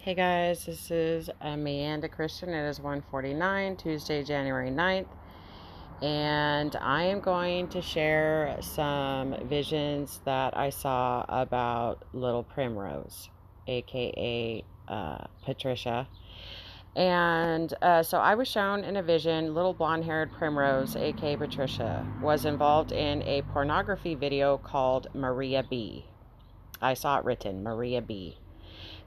Hey guys, this is Amanda Christian. It is 1:49, Tuesday, January 9th, and I am going to share some visions that I saw about little Primrose, aka Patricia. And so I was shown in a vision little blonde-haired Primrose, aka Patricia, was involved in a pornography video called Maria B. I saw it written, Maria B.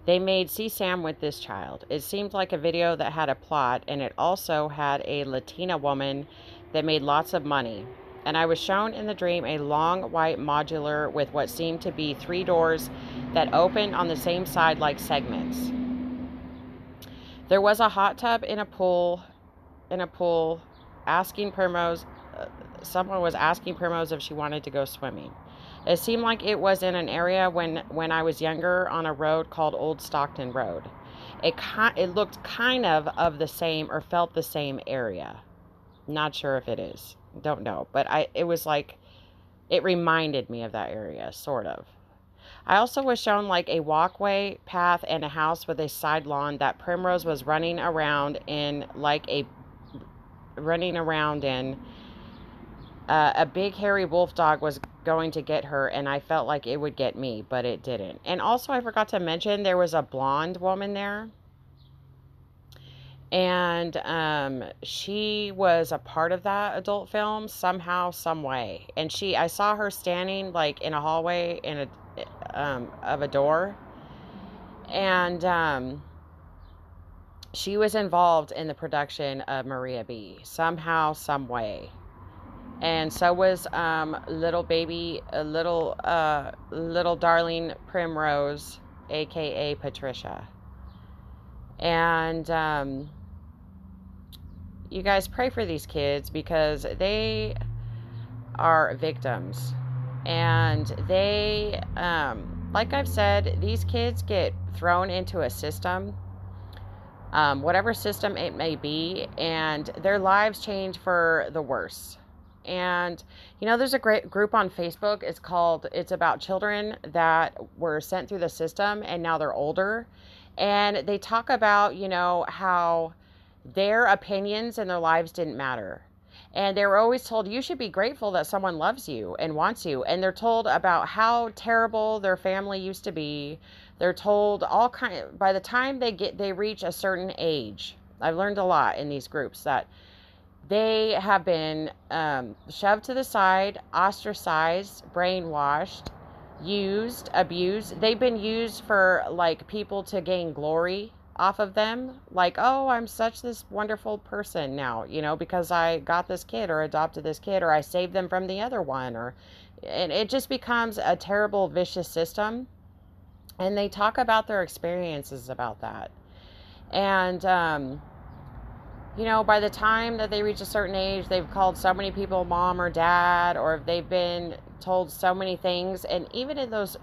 They made CSAM with this child. It seemed like a video that had a plot, and it also had a Latina woman that made lots of money. And I was shown in the dream a long white modular with what seemed to be 3 doors that opened on the same side like segments. There was a hot tub in a pool, asking Primrose, someone was asking Primrose if she wanted to go swimming. It seemed like it was in an area when I was younger on a road called Old Stockton Road. It looked kind of the same or felt the same area. Not sure if it is. Don't know. But it was like, it reminded me of that area, sort of. I also was shown like a walkway path and a house with a side lawn that Primrose was running around in. A big hairy wolf dog was going to get her, and I felt like it would get me, but it didn't. And also, I forgot to mention there was a blonde woman there, and she was a part of that adult film somehow, some way. And I saw her standing like in a hallway of a door, and she was involved in the production of Maria B. somehow, some way. And so was little darling Primrose, aka Patricia. And you guys pray for these kids because they are victims. And they, like I've said, these kids get thrown into a system, whatever system it may be, and their lives change for the worse. And, there's a great group on Facebook. It's about children that were sent through the system and now they're older. And they talk about, how their opinions and their lives didn't matter. And they were always told, you should be grateful that someone loves you and wants you. And they're told about how terrible their family used to be. They're told by the time they reach a certain age. I've learned a lot in these groups that they have been shoved to the side, ostracized, brainwashed, used, abused. They've been used for like people to gain glory off of them. Like, oh, I'm such this wonderful person now, because I got this kid or adopted this kid or I saved them from the other one. And it just becomes a terrible, vicious system. And they talk about their experiences about that. And, by the time that they reach a certain age, they've called so many people mom or dad, or they've been told so many things. And even in those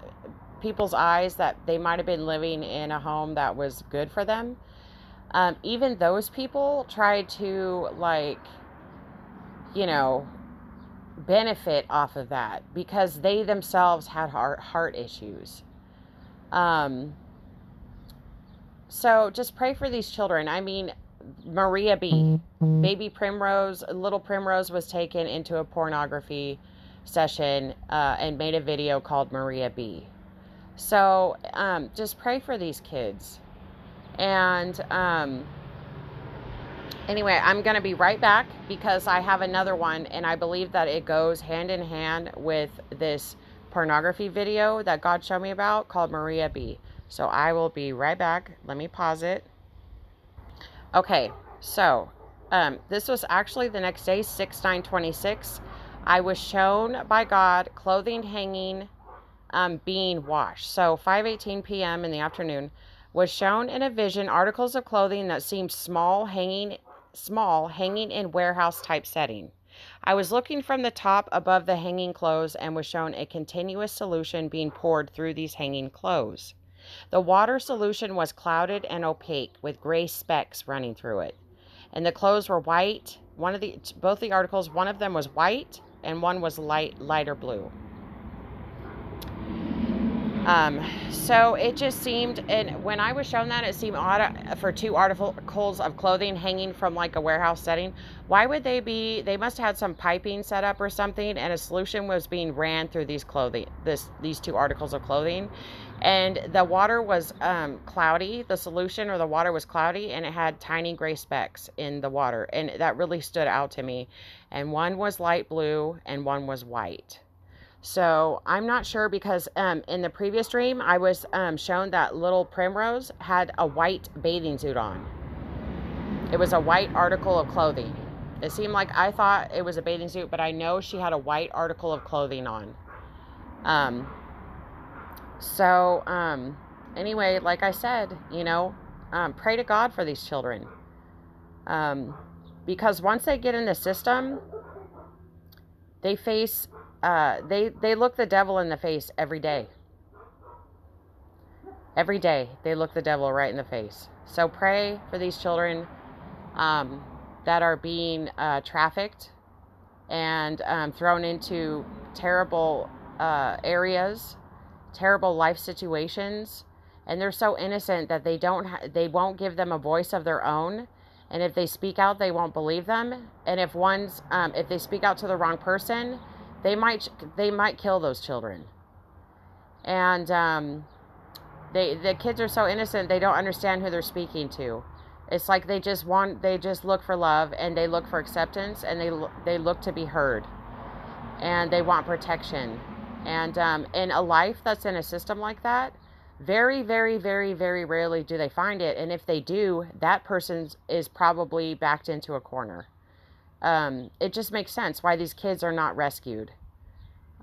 people's eyes that they might have been living in a home that was good for them, even those people tried to, benefit off of that because they themselves had heart issues. So just pray for these children. I mean, Maria B. Baby Primrose, little Primrose was taken into a pornography session and made a video called Maria B. So just pray for these kids. And anyway, I'm going to be right back because I have another one, and I believe that it goes hand in hand with this pornography video that God showed me about called Maria B. So I will be right back. Let me pause it. Okay, so this was actually the next day, 6/9/26. I was shown by God clothing hanging, being washed. So 5:18 p.m. in the afternoon was shown in a vision articles of clothing that seemed small hanging in warehouse type setting. I was looking from the top above the hanging clothes and was shown a continuous solution being poured through these hanging clothes. The water solution was clouded and opaque with gray specks running through it. And the clothes were white. Both the articles, one of them was white and one was lighter blue. So it just seemed, and when I was shown that, it seemed odd for 2 articles of clothing hanging from like a warehouse setting. Why would they be? They must have had some piping set up or something, and a solution was being ran through these 2 articles of clothing, and the water was cloudy. The solution or the water was cloudy, and it had tiny gray specks in the water, and that really stood out to me. And one was light blue, and one was white. So I'm not sure because in the previous dream, I was shown that little Primrose had a white bathing suit on. It was a white article of clothing. It seemed like I thought it was a bathing suit, but I know she had a white article of clothing on. Anyway, like I said, pray to God for these children. Because once they get in the system, they face they look the devil in the face every day. Every day they look the devil right in the face. So pray for these children that are being trafficked and thrown into terrible areas, terrible life situations, and they're so innocent that they won't give them a voice of their own. And if they speak out, they won't believe them. And if they speak out to the wrong person, they might kill those children. And the kids are so innocent, they don't understand who they're speaking to. It's like they just look for love, and they look for acceptance, and they look to be heard, and they want protection. And in a life that's in a system like that, very, very, very, very rarely do they find it. And if they do, that person is probably backed into a corner. It just makes sense why these kids are not rescued.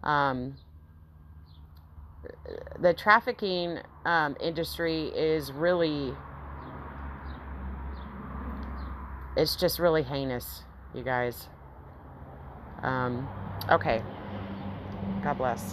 The trafficking industry is really, it's just really heinous, you guys. Okay. God bless.